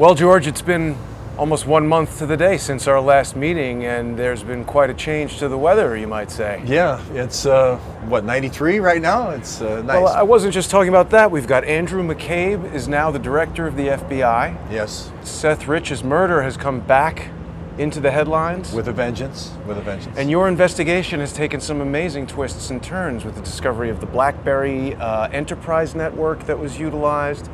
Well, George, it's been almost 1 month to the day since our last meeting, and there's been quite a change to the weather, you might say. Yeah, it's, 93 right now? It's nice. Well, I wasn't just talking about that. We've got Andrew McCabe is now the director of the FBI. Yes. Seth Rich's murder has come back into the headlines. With a vengeance, with a vengeance. And your investigation has taken some amazing twists and turns with the discovery of the BlackBerry enterprise network that was utilized.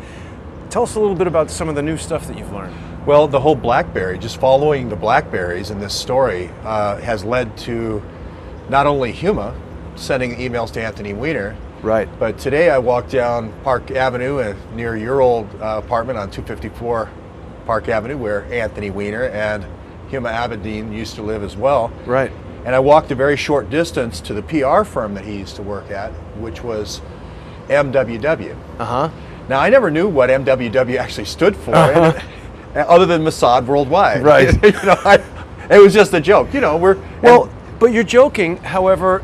Tell us a little bit about some of the new stuff that you've learned. Well, the whole BlackBerry, just following the BlackBerries in this story has led to not only Huma sending emails to Anthony Weiner, right? But today I walked down Park Avenue near your old apartment on 254 Park Avenue, where Anthony Weiner and Huma Abedin used to live as well. Right. And I walked a very short distance to the PR firm that he used to work at, which was MWW. Uh-huh. Now, I never knew what MWW actually stood for, other than Mossad Worldwide. Right. It was just a joke. But you're joking. However,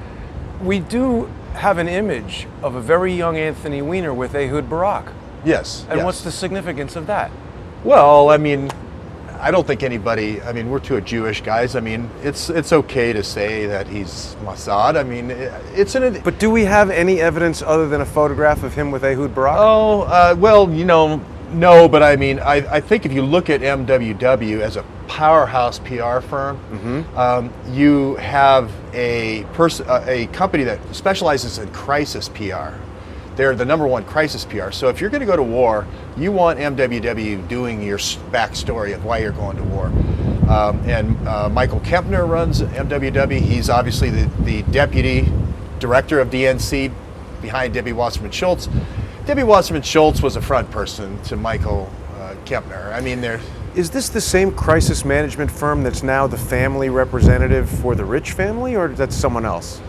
we do have an image of a very young Anthony Weiner with Ehud Barak. Yes. And yes. what's the significance of that? Well, I mean, I don't think anybody, we're two Jewish guys. It's okay to say that he's Mossad. But do we have any evidence other than a photograph of him with Ehud Barak? No, but I think if you look at MWW as a powerhouse PR firm, Mm-hmm. You have a company that specializes in crisis PR. They're the number one crisis PR. So if you're going to go to war, you want MWW doing your backstory of why you're going to war. Michael Kempner runs MWW. He's obviously the deputy director of DNC behind Debbie Wasserman Schultz. Debbie Wasserman Schultz was a front person to Michael Kempner. Is this the same crisis management firm that's now the family representative for the Rich family, or that's someone else?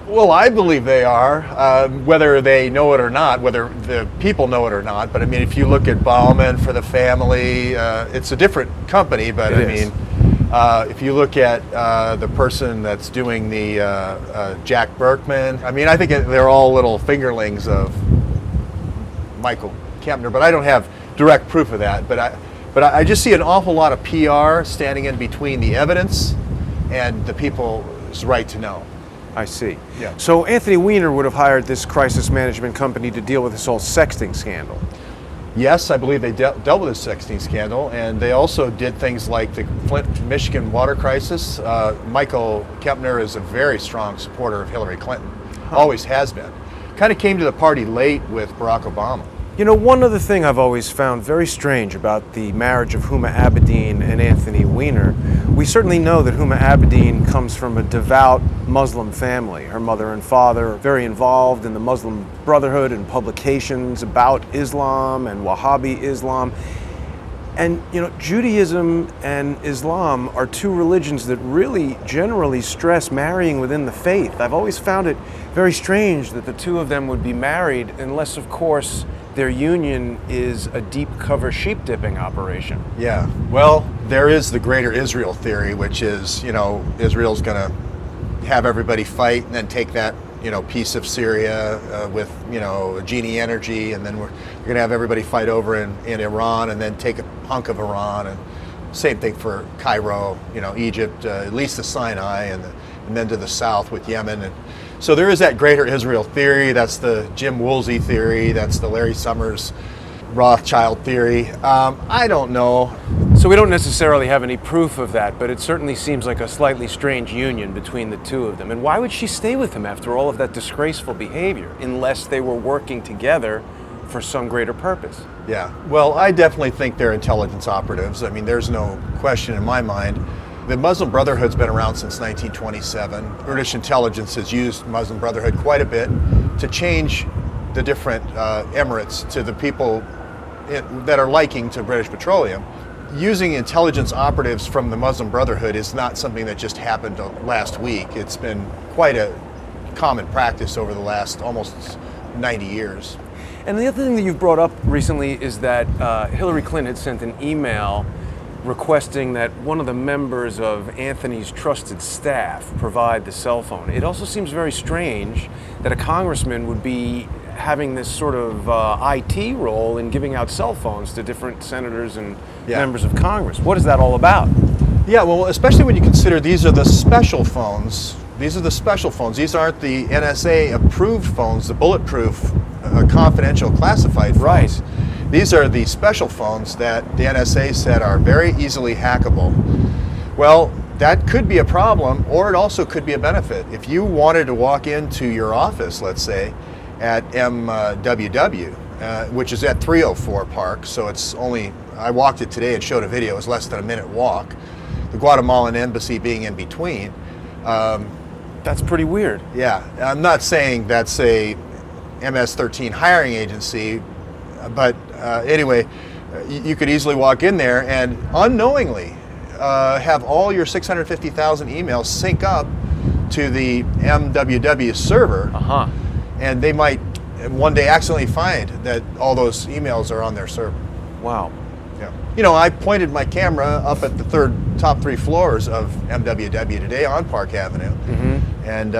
Well, I believe they are, whether they know it or not, whether the people know it or not. But if you look at Bauman for the family, it's a different company. But if you look at the person that's doing the Jack Berkman, I think they're all little fingerlings of Michael Kempner. But I don't have direct proof of that. But I just see an awful lot of PR standing in between the evidence and the people's right to know. I see. Yeah. So Anthony Weiner would have hired this crisis management company to deal with this whole sexting scandal. Yes, I believe they dealt with the sexting scandal, and they also did things like the Flint, Michigan water crisis. Michael Kempner is a very strong supporter of Hillary Clinton, always has been. Kind of came to the party late with Barack Obama. One other thing I've always found very strange about the marriage of Huma Abedin and Anthony Weiner, we certainly know that Huma Abedin comes from a devout Muslim family. Her mother and father are very involved in the Muslim Brotherhood and publications about Islam and Wahhabi Islam. And, Judaism and Islam are two religions that really generally stress marrying within the faith. I've always found it very strange that the two of them would be married unless, of course, their union is a deep cover sheep dipping operation. Yeah, well, there is the greater Israel theory, which is, Israel's going to have everybody fight and then take that, piece of Syria with, Genie energy, and then we're going to have everybody fight over in Iran and then take a hunk of Iran, and same thing for Cairo, Egypt, at least the Sinai, and then to the south with Yemen. And so there is that greater Israel theory. That's the Jim Woolsey theory. That's the Larry Summers Rothschild theory. I don't know. So we don't necessarily have any proof of that, but it certainly seems like a slightly strange union between the two of them. And why would she stay with him after all of that disgraceful behavior, unless they were working together for some greater purpose? Yeah, well, I definitely think they're intelligence operatives. There's no question in my mind. The Muslim Brotherhood's been around since 1927. British intelligence has used Muslim Brotherhood quite a bit to change the different emirates to the people that are liking to British Petroleum. Using intelligence operatives from the Muslim Brotherhood is not something that just happened last week. It's been quite a common practice over the last almost 90 years. And the other thing that you've brought up recently is that Hillary Clinton had sent an email requesting that one of the members of Anthony's trusted staff provide the cell phone. It also seems very strange that a congressman would be having this sort of IT role in giving out cell phones to different senators and members of Congress. What is that all about? Yeah, well, especially when you consider these are the special phones. These are the special phones. These aren't the NSA approved phones, the bulletproof, confidential, classified phones. Right. These are the special phones that the NSA said are very easily hackable. Well, that could be a problem, or it also could be a benefit. If you wanted to walk into your office, let's say, at MWW, which is at 304 Park, so it's only, I walked it today and showed a video, it was less than a minute walk, the Guatemalan embassy being in between. That's pretty weird. Yeah, I'm not saying that's a MS-13 hiring agency, but anyway, you could easily walk in there and unknowingly have all your 650,000 emails sync up to the MWW server, and they might one day accidentally find that all those emails are on their server. Wow. Yeah. You know, I pointed my camera up at the top three floors of MWW today on Park Avenue, and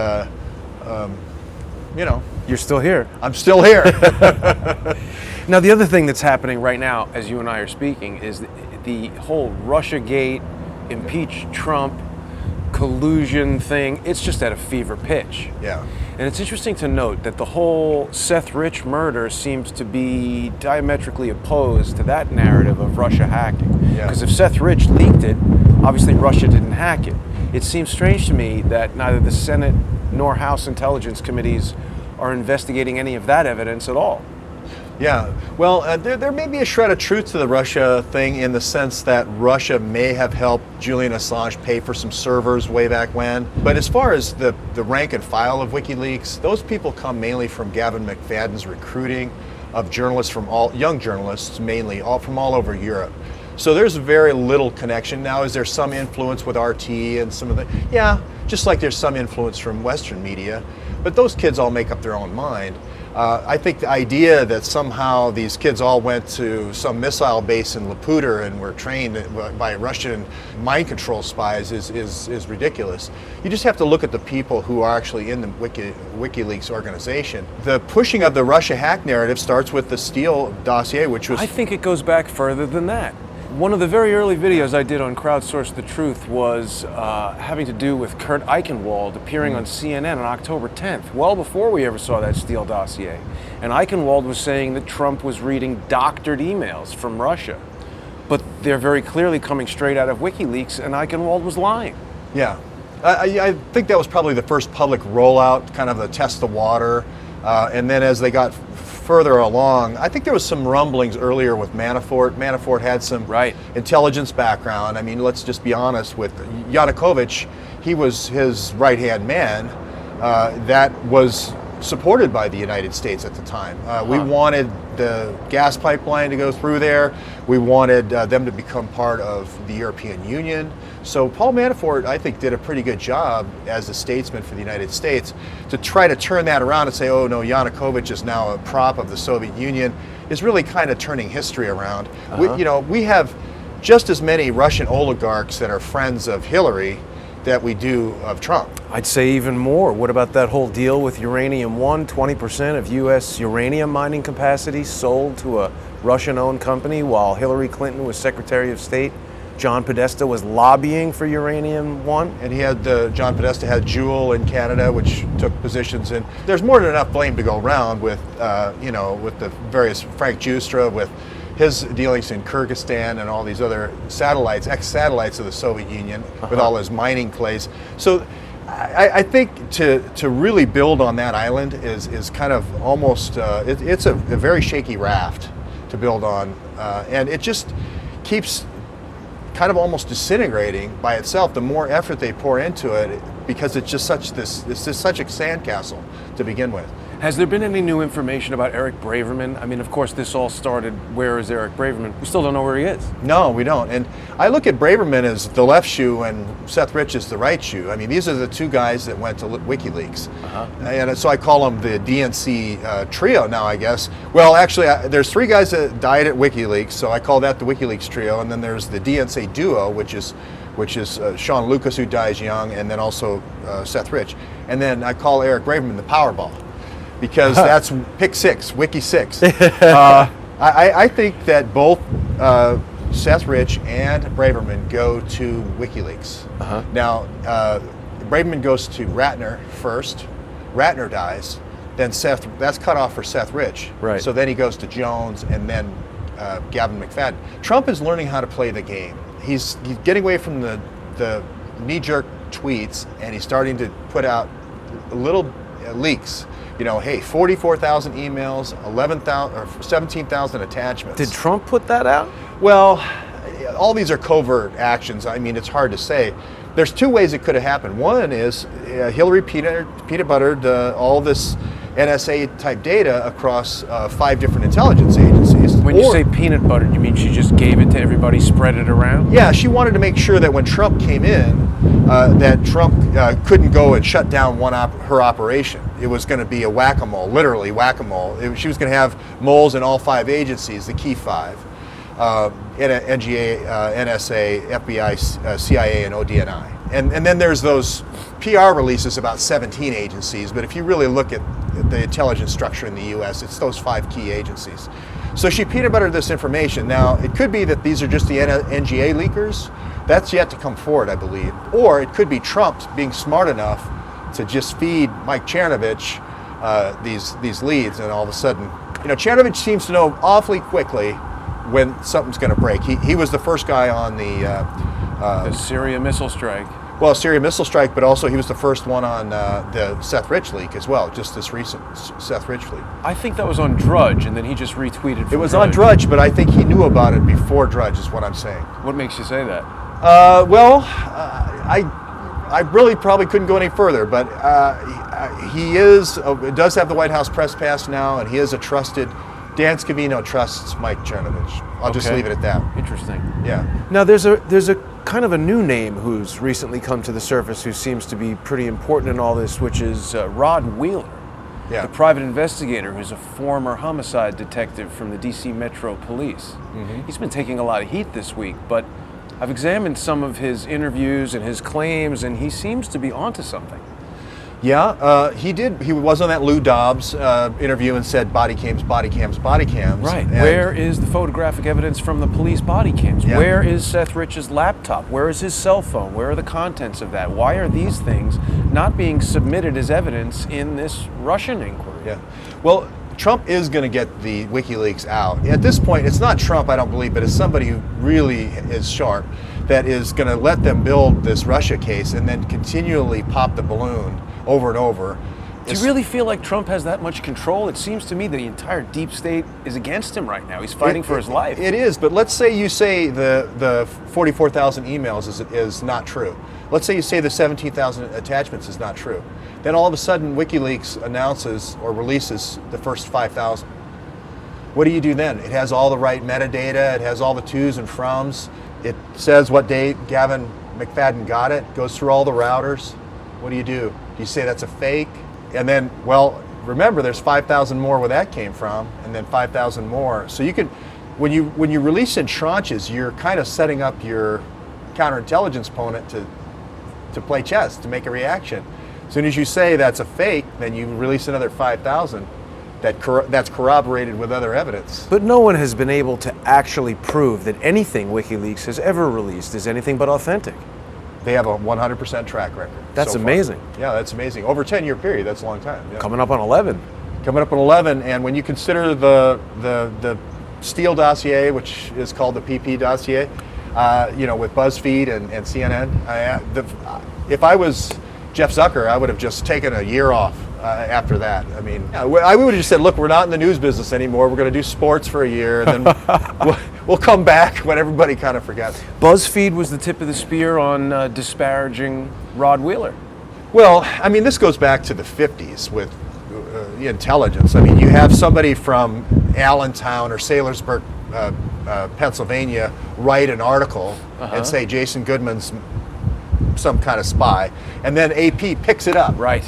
you know, you're still here. I'm still here. Now, the other thing that's happening right now, as you and I are speaking, is the whole Russiagate, impeach Trump, collusion thing. It's just at a fever pitch. Yeah. And it's interesting to note that the whole Seth Rich murder seems to be diametrically opposed to that narrative of Russia hacking. Yeah. Because if Seth Rich leaked it, obviously Russia didn't hack it. It seems strange to me that neither the Senate nor House Intelligence Committees are investigating any of that evidence at all. Yeah, well, there may be a shred of truth to the Russia thing in the sense that Russia may have helped Julian Assange pay for some servers way back when. But as far as the rank and file of WikiLeaks, those people come mainly from Gavin McFadden's recruiting of journalists young journalists mainly, from all over Europe. So there's very little connection. Now, is there some influence with RT and some of the, yeah, just like there's some influence from Western media, but those kids all make up their own mind. I think the idea that somehow these kids all went to some missile base in Laputa and were trained by Russian mind control spies is ridiculous. You just have to look at the people who are actually in the WikiLeaks organization. The pushing of the Russia hack narrative starts with the Steele dossier, which was... I think it goes back further than that. One of the very early videos I did on Crowdsource the Truth was having to do with Kurt Eichenwald appearing on CNN on October 10th, well before we ever saw that Steele dossier. And Eichenwald was saying that Trump was reading doctored emails from Russia. But they're very clearly coming straight out of WikiLeaks, and Eichenwald was lying. Yeah. I think that was probably the first public rollout, kind of a test the water. And then as they got further along, I think there was some rumblings earlier with Manafort. Manafort had some intelligence background. I mean, let's just be honest with Yanukovych. He was his right-hand man that was supported by the United States at the time. We wanted the gas pipeline to go through there. We wanted them to become part of the European Union. So Paul Manafort, I think, did a pretty good job as a statesman for the United States to try to turn that around and say, oh no, Yanukovych is now a prop of the Soviet Union, is really kind of turning history around. We have just as many Russian oligarchs that are friends of Hillary that we do of Trump. I'd say even more. What about that whole deal with Uranium One? 20% of U.S. uranium mining capacity sold to a Russian-owned company while Hillary Clinton was Secretary of State. John Podesta was lobbying for Uranium One. And he had, John Podesta had Jewel in Canada, which took positions in. There's more than enough blame to go around with, with the various Frank Justra, with his dealings in Kyrgyzstan and all these other satellites, ex-satellites of the Soviet Union, with all his mining plays. So I think to really build on that island is kind of almost, it's a very shaky raft to build on. And it just keeps kind of almost disintegrating by itself the more effort they pour into it, because it's just such a sandcastle to begin with. Has there been any new information about Eric Braverman? I mean, of course, this all started, where is Eric Braverman? We still don't know where he is. No, we don't. And I look at Braverman as the left shoe and Seth Rich as the right shoe. I mean, these are the two guys that went to WikiLeaks. And so I call them the DNC trio now, I guess. Well, actually, there's three guys that died at WikiLeaks, so I call that the WikiLeaks trio. And then there's the DNC duo, which is Sean Lucas, who dies young, and then also Seth Rich. And then I call Eric Braverman the Powerball, because that's pick 6, Wiki 6. I think that both Seth Rich and Braverman go to WikiLeaks. Now, Braverman goes to Ratner first. Ratner dies. Then that's cut off for Seth Rich. Right. So then he goes to Jones and then Gavin McFadden. Trump is learning how to play the game. He's getting away from the knee-jerk tweets, and he's starting to put out little leaks. Hey, 44,000 emails, 11,000 or 17,000 attachments. Did Trump put that out? Well, all these are covert actions. I mean, it's hard to say. There's 2 ways it could have happened. One is Hillary peanut buttered all this NSA type data across 5 different intelligence agencies. When you say peanut butter, you mean she just gave it to everybody, spread it around? Yeah, she wanted to make sure that when Trump came in, that Trump couldn't go and shut down her operation. It was going to be a whack-a-mole, literally whack-a-mole. She was going to have moles in all 5 agencies, the key 5. NGA, NSA, FBI, CIA, and ODNI. And then there's those PR releases about 17 agencies, but if you really look at the intelligence structure in the US, it's those 5 key agencies. So she peanut buttered this information. Now, it could be that these are just the NGA leakers. That's yet to come forward, I believe. Or it could be Trump being smart enough to just feed Mike Chernovich these leads, and all of a sudden, Chernovich seems to know awfully quickly when something's going to break. He was the first guy on the Syria missile strike. Well, Syria missile strike, but also he was the first one on the Seth Rich leak as well, just this recent Seth Rich leak. I think that was on Drudge, and then he just retweeted. It was on Drudge, but I think he knew about it before Drudge, is what I'm saying. What makes you say that? I really probably couldn't go any further, but he does have the White House press pass now, and he is a trusted. Dan Scavino trusts Mike Chernovich. I'll just leave it at that. Interesting. Yeah. Now there's a kind of a new name who's recently come to the surface who seems to be pretty important in all this, which is Rod Wheeler, the private investigator who's a former homicide detective from the DC Metro Police. He's been taking a lot of heat this week, but I've examined some of his interviews and his claims, and he seems to be onto something. Yeah, he did. He was on that Lou Dobbs interview and said body cams, body cams, body cams. Right. Where is the photographic evidence from the police body cams? Yeah. Where is Seth Rich's laptop? Where is his cell phone? Where are the contents of that? Why are these things not being submitted as evidence in this Russian inquiry? Yeah. Well, Trump is going to get the WikiLeaks out. At this point, it's not Trump, I don't believe, but it's somebody who really is sharp that is going to let them build this Russia case and then continually pop the balloon over and over. Do you really feel like Trump has that much control? It seems to me that the entire deep state is against him right now. He's fighting for his life. It is, but let's say you say the 44,000 emails is not true. Let's say you say the 17,000 attachments is not true. Then all of a sudden WikiLeaks announces or releases the first 5,000. What do you do then? It has all the right metadata, it has all the to's and froms, it says what day Gavin McFadden got it, goes through all the routers. What do? Do you say that's a fake? And then, well, remember there's 5,000 more where that came from, and then 5,000 more. So you can, when you release in tranches, you're kind of setting up your counterintelligence opponent to play chess, to make a reaction. As soon as you say that's a fake, then you release another 5,000 that's corroborated with other evidence. But no one has been able to actually prove that anything WikiLeaks has ever released is anything but authentic. They have a 100% track record. That's so amazing. Far. Yeah, that's amazing. Over a 10-year period, that's a long time. Yeah. Coming up on 11. Coming up on 11, and when you consider the Steele dossier, which is called the PP dossier, with BuzzFeed and CNN, if I was Jeff Zucker, I would have just taken a year off after that. I mean, I would have just said, look, we're not in the news business anymore. We're going to do sports for a year, and then we'll come back when everybody kind of forgets. BuzzFeed was the tip of the spear on disparaging Rod Wheeler. Well, I mean, this goes back to the 50s with intelligence. I mean, you have somebody from Allentown or Saylorsburg, Pennsylvania, write an article and say Jason Goodman's some kind of spy, and then AP picks it up. Right.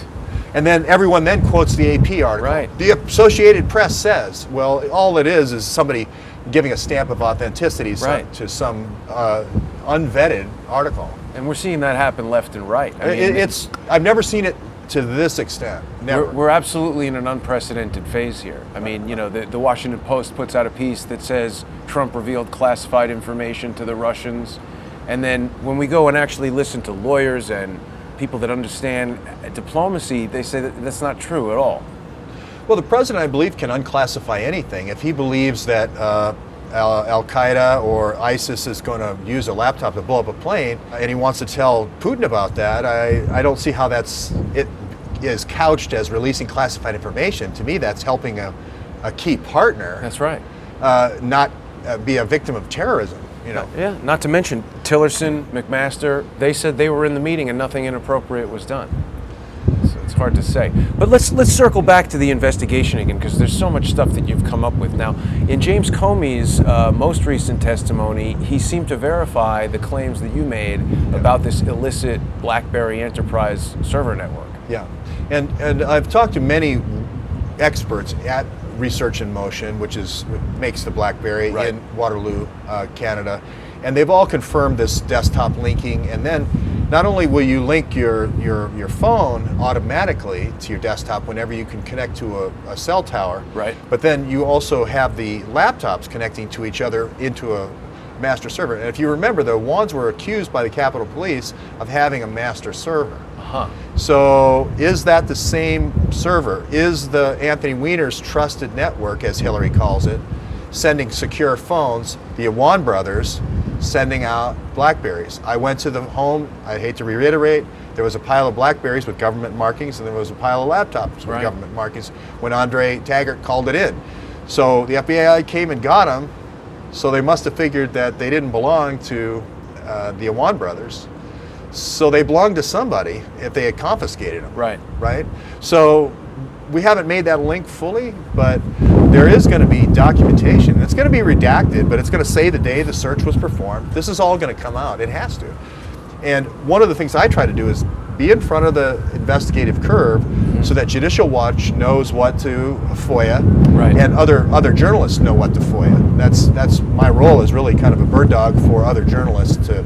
And then everyone then quotes the AP article. Right. The Associated Press says, well, all it is somebody giving a stamp of authenticity to some unvetted article. And we're seeing that happen left and right. I mean, I've never seen it to this extent. Never. We're absolutely in an unprecedented phase here. I mean, you know, the Washington Post puts out a piece that says Trump revealed classified information to the Russians. And then when we go and actually listen to lawyers and people that understand diplomacy, they say that that's not true at all. Well, the president, I believe, can unclassify anything. If he believes that Al-Qaeda or ISIS is going to use a laptop to blow up a plane, and he wants to tell Putin about that, I don't see how it is couched as releasing classified information. To me, that's helping a key partner. That's right. Not be a victim of terrorism. You know. Yeah, not to mention Tillerson, McMaster, they said they were in the meeting and nothing inappropriate was done. So it's hard to say. But let's circle back to the investigation again, because there's so much stuff that you've come up with. Now, in James Comey's most recent testimony, he seemed to verify the claims that you made about this illicit BlackBerry Enterprise server network. Yeah, and I've talked to many experts at Research in Motion, which makes the BlackBerry in Waterloo, Canada, and they've all confirmed this desktop linking. And then not only will you link your phone automatically to your desktop whenever you can connect to a cell tower, but then you also have the laptops connecting to each other into a master server. And if you remember, the Wands were accused by the Capitol Police of having a master server. So is that the same server? Is the Anthony Weiner's trusted network, as Hillary calls it, sending secure phones, the Awan brothers sending out BlackBerries? I went to the home, I hate to reiterate, there was a pile of BlackBerries with government markings, and there was a pile of laptops with government markings when Andre Taggart called it in. So the FBI came and got them, so they must have figured that they didn't belong to the Awan brothers. So they belonged to somebody if they had confiscated them. Right? So we haven't made that link fully, but there is going to be documentation. It's going to be redacted, but it's going to say the day the search was performed. This is all going to come out. It has to. And one of the things I try to do is be in front of the investigative curve so that Judicial Watch knows what to FOIA and other journalists know what to FOIA. That's my role, is really kind of a bird dog for other journalists to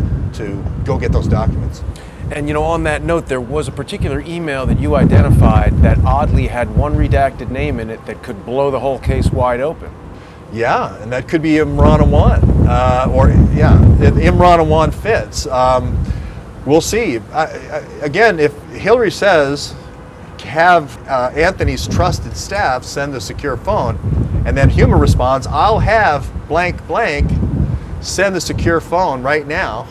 go get those documents. And you know, on that note, there was a particular email that you identified that oddly had one redacted name in it that could blow the whole case wide open. Yeah, and that could be Imran Awan, Imran Awan fits. We'll see. Again, if Hillary says, have Anthony's trusted staff send the secure phone, and then Huma responds, I'll have blank blank send the secure phone right now,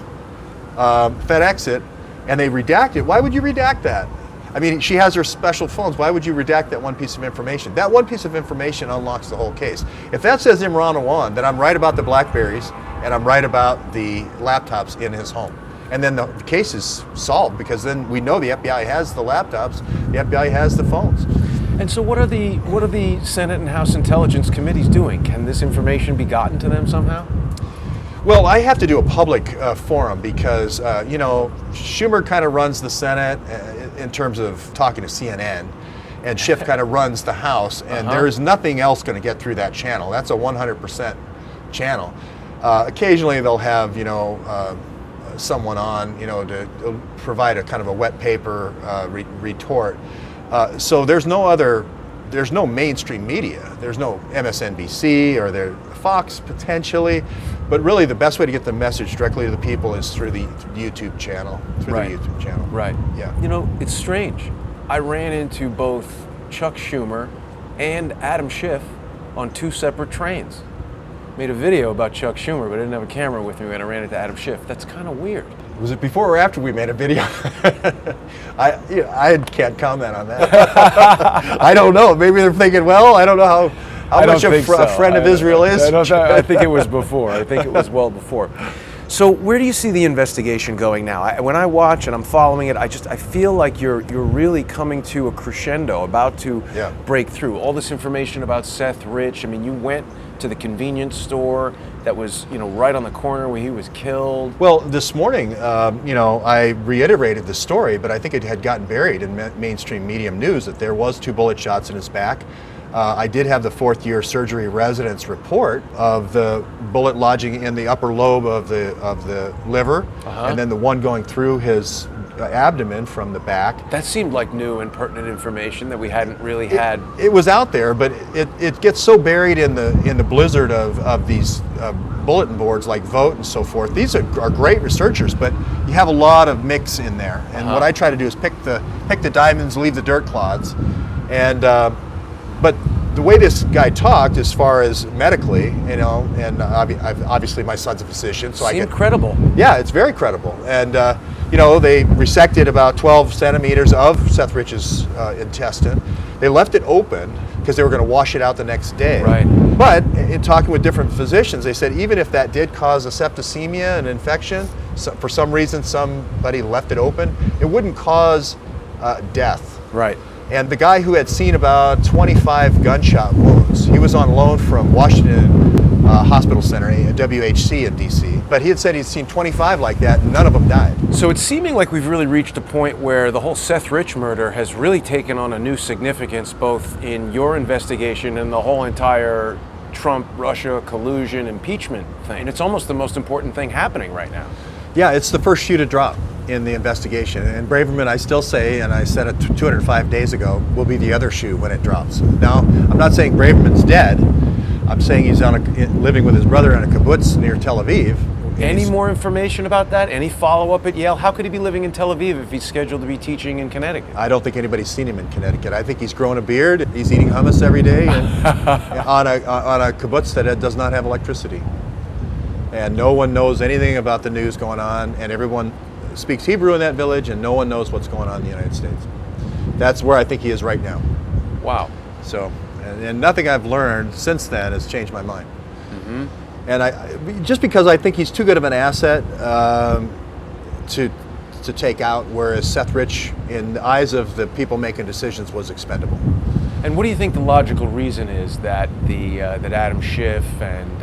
FedEx it, and they redact it, why would you redact that? I mean, she has her special phones. Why would you redact that one piece of information? That one piece of information unlocks the whole case. If that says Imran Awan, then I'm right about the BlackBerries and I'm right about the laptops in his home. And then the case is solved, because then we know the FBI has the laptops, the FBI has the phones. And so what are the Senate and House Intelligence Committees doing? Can this information be gotten to them somehow? Well, I have to do a public forum because, Schumer kind of runs the Senate in terms of talking to CNN, and Schiff kind of runs the House, and there is nothing else going to get through that channel. That's a 100% channel. Occasionally they'll have, someone on, to provide a kind of a wet paper retort. So there's no mainstream media. There's no MSNBC or there Fox potentially, but really the best way to get the message directly to the people is through the YouTube channel. Right. Yeah. It's strange. I ran into both Chuck Schumer and Adam Schiff on two separate trains. Made a video about Chuck Schumer, but I didn't have a camera with me when I ran into Adam Schiff. That's kind of weird. Was it before or after we made a video? I can't comment on that. I don't know. Maybe they're thinking, well, I don't know how much a friend of Israel is. I think it was before. I think it was well before. So where do you see the investigation going now? When I watch and I'm following it, I feel like you're really coming to a crescendo, about to break through. All this information about Seth Rich. I mean, you went to the convenience store that was, right on the corner where he was killed. Well, this morning, I reiterated the story, but I think it had gotten buried in mainstream medium news that there was 2 bullet shots in his back. I did have the 4th-year surgery residence report of the bullet lodging in the upper lobe of the liver, and then the one going through his abdomen from the back. That seemed like new and pertinent information that we hadn't really had. It was out there, but it gets so buried in the blizzard of these bulletin boards like Vote and so forth. These are great researchers, but you have a lot of mix in there. And what I try to do is pick the diamonds, leave the dirt clods. And but the way this guy talked, as far as medically, and obviously my son's a physician, so Seemed credible. Yeah, it's very credible. And they resected about 12 centimeters of Seth Rich's intestine. They left it open because they were going to wash it out the next day. Right. But in talking with different physicians, they said even if that did cause a septicemia, an infection, for some reason somebody left it open, it wouldn't cause death. Right. And the guy who had seen about 25 gunshot wounds, he was on loan from Washington Hospital Center, a WHC in DC, but he had said he'd seen 25 like that, and none of them died. So it's seeming like we've really reached a point where the whole Seth Rich murder has really taken on a new significance, both in your investigation and the whole entire Trump-Russia collusion impeachment thing. And it's almost the most important thing happening right now. Yeah, it's the first shoe to drop in the investigation. And Braverman, I still say, and I said it 205 days ago, will be the other shoe when it drops. Now, I'm not saying Braverman's dead. I'm saying he's living with his brother in a kibbutz near Tel Aviv. Any more information about that? Any follow-up at Yale? How could he be living in Tel Aviv if he's scheduled to be teaching in Connecticut? I don't think anybody's seen him in Connecticut. I think he's grown a beard. He's eating hummus every day and on a kibbutz that does not have electricity. And no one knows anything about the news going on, and everyone speaks Hebrew in that village, and no one knows what's going on in the United States. That's where I think he is right now. Wow. So, and nothing I've learned since then has changed my mind. Mm-hmm. And just because I think he's too good of an asset to take out, whereas Seth Rich, in the eyes of the people making decisions, was expendable. And what do you think the logical reason is that that Adam Schiff and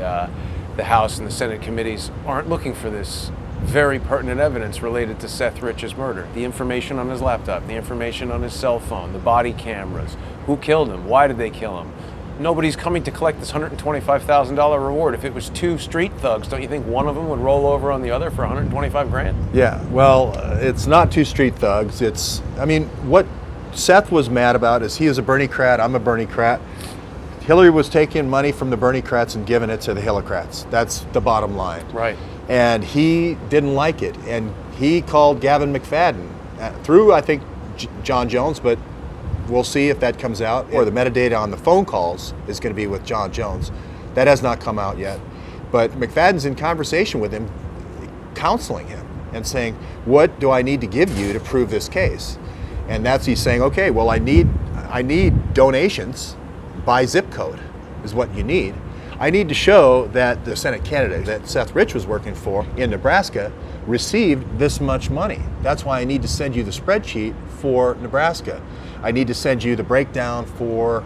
the House and the Senate committees aren't looking for this very pertinent evidence related to Seth Rich's murder? The information on his laptop, the information on his cell phone, the body cameras, who killed him, why did they kill him? Nobody's coming to collect this $125,000 reward. If it was two street thugs, don't you think one of them would roll over on the other for $125,000? Yeah, well, it's not two street thugs. What Seth was mad about is he is a Bernie-crat, I'm a Bernie-crat. Hillary was taking money from the Bernie-crats and giving it to the Hillocrats. That's the bottom line. Right. And he didn't like it. And he called Gavin McFadden through, I think, John Jones, but we'll see if that comes out. Or the metadata on the phone calls is going to be with John Jones. That has not come out yet. But McFadden's in conversation with him, counseling him and saying, what do I need to give you to prove this case? And he's saying, okay, well, I need donations by zip code is what you need. I need to show that the Senate candidate that Seth Rich was working for in Nebraska received this much money. That's why I need to send you the spreadsheet for Nebraska. I need to send you the breakdown for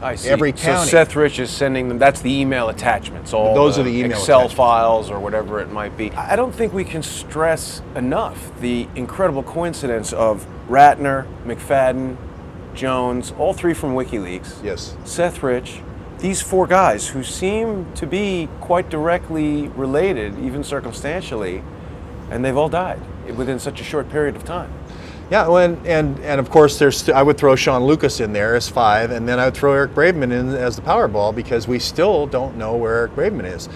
every county. So Seth Rich is sending them, that's the email attachments, all those are the email Excel attachments. files or whatever it might be. I don't think we can stress enough the incredible coincidence of Ratner, McFadden, Jones, all three from WikiLeaks. Yes. Seth Rich, these four guys who seem to be quite directly related, even circumstantially, and they've all died within such a short period of time. Yeah, well, and of course, I would throw Sean Lucas in there as 5, and then I would throw Eric Braverman in as the Powerball because we still don't know where Eric Braverman is.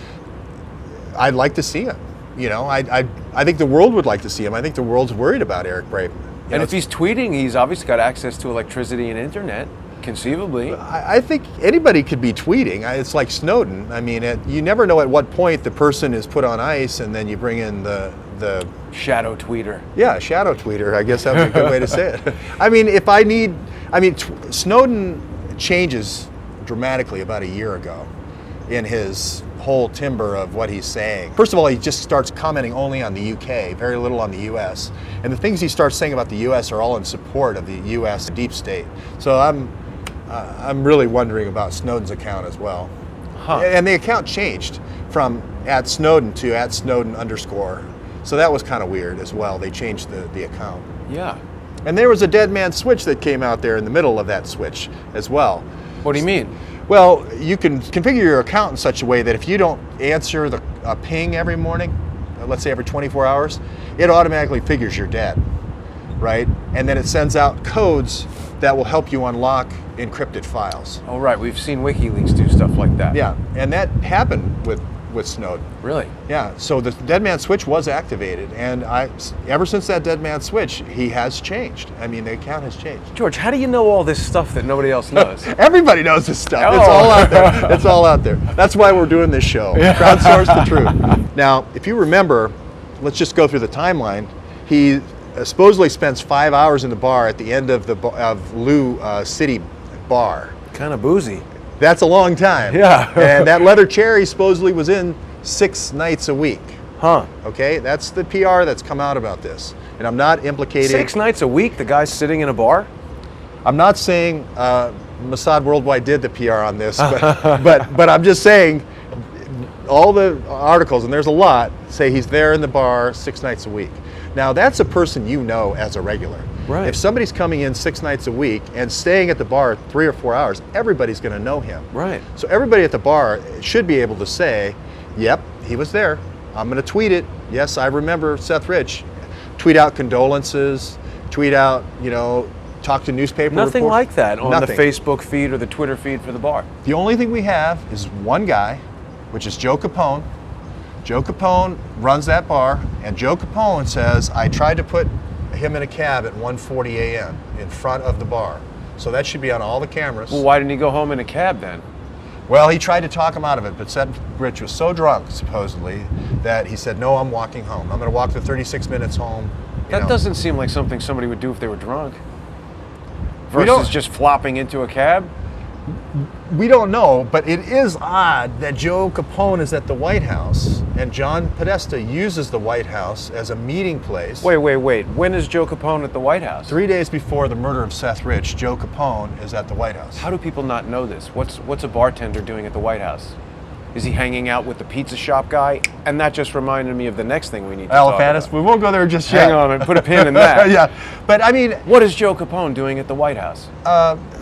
I'd like to see him. I think the world would like to see him. I think the world's worried about Eric Braverman. And if he's tweeting, he's obviously got access to electricity and internet, conceivably. I think anybody could be tweeting. It's like Snowden. You never know at what point the person is put on ice, and then you bring in the shadow tweeter. Yeah, shadow tweeter. I guess that was a good way to say it. Snowden changes dramatically about a year ago in his whole timbre of what he's saying. First of all, he just starts commenting only on the UK, very little on the US. And the things he starts saying about the US are all in support of the US deep state. So I'm really wondering about Snowden's account as well. Huh. And the account changed from @Snowden to @Snowden_. So that was kind of weird as well. They changed the account. Yeah. And there was a dead man switch that came out there in the middle of that switch as well. What do you mean? Well, you can configure your account in such a way that if you don't answer a ping every morning, let's say every 24 hours, it automatically figures you're dead. right? And then it sends out codes that will help you unlock encrypted files. Oh, right. We've seen WikiLeaks do stuff like that. Yeah, and that happened with Snowden. Really? Yeah, so the dead man switch was activated, and ever since that dead man switch, he has changed. I mean, the account has changed. George, how do you know all this stuff that nobody else knows? Everybody knows this stuff. Oh. It's all out there. It's all out there. That's why we're doing this show. Crowdsource the truth. Now, if you remember, let's just go through the timeline. He supposedly spends 5 hours in the bar at the end of Lou City Bar. Kind of boozy. That's a long time. Yeah. And that leather chair he supposedly was in 6 nights a week. Huh. Okay, that's the PR that's come out about this. And I'm not implicating... 6 nights a week, the guy's sitting in a bar? I'm not saying Mossad Worldwide did the PR on this, but I'm just saying all the articles, and there's a lot, say he's there in the bar 6 nights a week. Now, that's a person you know as a regular. Right. If somebody's coming in 6 nights a week and staying at the bar 3 or 4 hours, everybody's going to know him. Right. So everybody at the bar should be able to say, yep, he was there. I'm going to tweet it. Yes, I remember Seth Rich. Tweet out condolences, tweet out, talk to newspaper Nothing reporters. like that on Nothing. the Facebook feed or the Twitter feed for the bar. The only thing we have is one guy, which is Joe Capone. Joe Capone runs that bar, and Joe Capone says, I tried to put him in a cab at 1:40 a.m. in front of the bar. So that should be on all the cameras. Well, why didn't he go home in a cab then? Well, he tried to talk him out of it, but Seth Rich was so drunk, supposedly, that he said, no, I'm walking home. I'm going to walk the 36 minutes home. That doesn't seem like something somebody would do if they were drunk. We don't- Versus just flopping into a cab? We don't know, but it is odd that Joe Capone is at the White House and John Podesta uses the White House as a meeting place. Wait. When is Joe Capone at the White House? 3 days before the murder of Seth Rich, Joe Capone is at the White House. How do people not know this? What's a bartender doing at the White House? Is he hanging out with the pizza shop guy? And that just reminded me of the next thing we need to talk Elephantis, about. we won't go there just yet. Hang on, and put a pin in that. Yeah, but I mean, What is Joe Capone doing at the White House?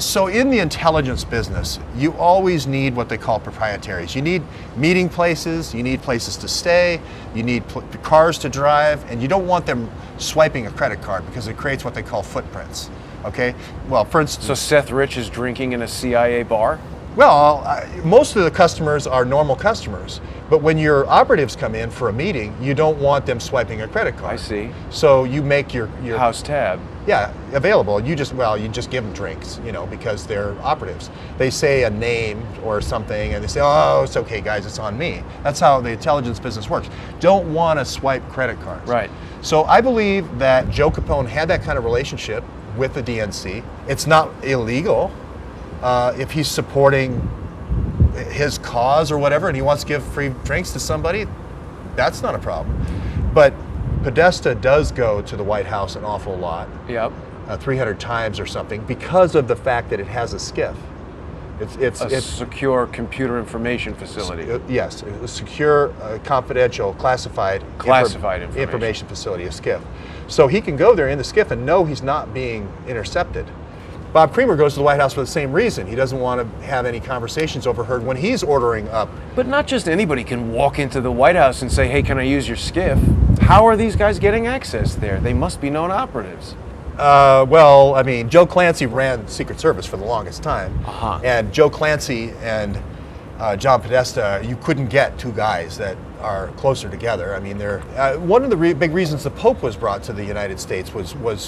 so in the intelligence business, you always need what they call proprietaries. You need meeting places, you need places to stay, you need cars to drive, and you don't want them swiping a credit card because it creates what they call footprints. Okay? Well, for instance... So Seth Rich is drinking in a CIA bar? Well, most of the customers are normal customers, but when your operatives come in for a meeting, you don't want them swiping a credit card. I see. So you make your House tab. Yeah, available. You just give them drinks, because they're operatives. They say a name or something, and they say, "Oh, it's okay, guys, it's on me." That's how the intelligence business works. Don't want to swipe credit cards. Right. So I believe that Joe Capone had that kind of relationship with the DNC. It's not illegal. If he's supporting his cause or whatever and he wants to give free drinks to somebody, that's not a problem. But Podesta does go to the White House an awful lot, Yep. 300 times or something, because of the fact that it has a SCIF. It's secure computer information facility. Yes, a secure, confidential, classified information facility, a SCIF. So he can go there in the SCIF and know he's not being intercepted. Bob Creamer goes to the White House for the same reason. He doesn't want to have any conversations overheard when he's ordering up. But not just anybody can walk into the White House and say, hey, can I use your skiff? How are these guys getting access there? They must be known operatives. Well, I mean, Joe Clancy ran Secret Service for the longest time. Uh-huh. And Joe Clancy and John Podesta, you couldn't get two guys that are closer together. I mean, they're one of the big reasons the Pope was brought to the United States was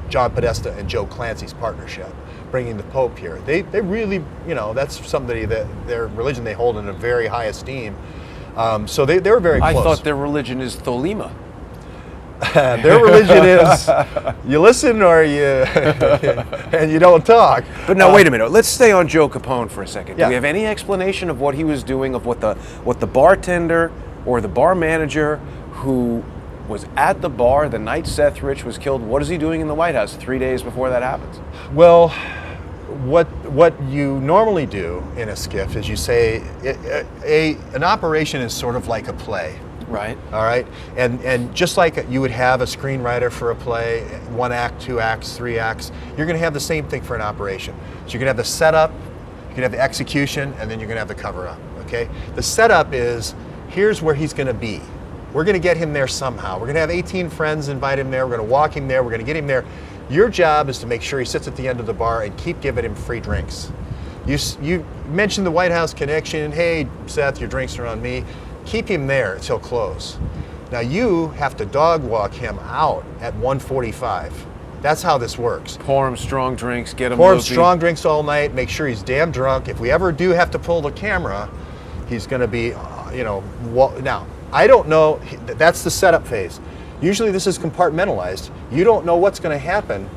John Podesta and Joe Clancy's partnership, bringing the Pope here. They really, that's somebody that their religion they hold in a very high esteem. So they were very close. I thought their religion is Tholema. Their religion is you listen or you and you don't talk. But now wait a minute. Let's stay on Joe Capone for a second. Yeah. Do we have any explanation of what he was doing, of what the bartender or the bar manager who was at the bar the night Seth Rich was killed, what is he doing in the White House 3 days before that happens? Well, what you normally do in a SCIF is you say an operation is sort of like a play. Right. All right, and just like you would have a screenwriter for a play, 1 act, 2 acts, 3 acts, you're going to have the same thing for an operation. So you're going to have the setup, you're going to have the execution, and then you're going to have the cover-up. Okay. The setup is here's where he's going to be. We're going to get him there somehow. We're going to have 18 friends invite him there. We're going to walk him there. We're going to get him there. Your job is to make sure he sits at the end of the bar and keep giving him free drinks. You mentioned the White House connection. Hey, Seth, your drinks are on me. Keep him there until close. Now you have to dog walk him out at 1:45. That's how this works. Pour him strong drinks, get him Pour him loopy. strong drinks all night. Make sure he's damn drunk. If we ever do have to pull the camera, he's going to be, now, I don't know. That's the setup phase. Usually this is compartmentalized. You don't know what's going to happen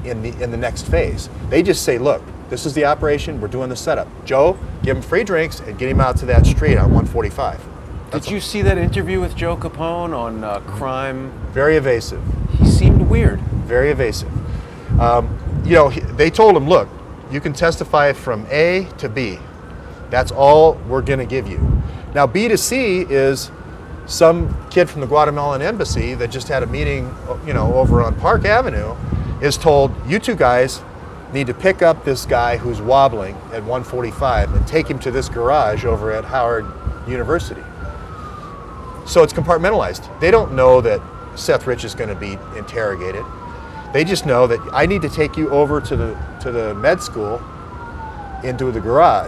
in the next phase. They just say, look, this is the operation. We're doing the setup. Joe, give him free drinks and get him out to that street on 1:45. Did you see that interview with Joe Capone on crime? Very evasive. He seemed weird. Very evasive. They told him, look, you can testify from A to B. That's all we're going to give you. Now, B to C is some kid from the Guatemalan embassy that just had a meeting, over on Park Avenue, is told, you two guys need to pick up this guy who's wobbling at 1:45 and take him to this garage over at Howard University. So it's compartmentalized. They don't know that Seth Rich is going to be interrogated. They just know that I need to take you over to the med school into the garage.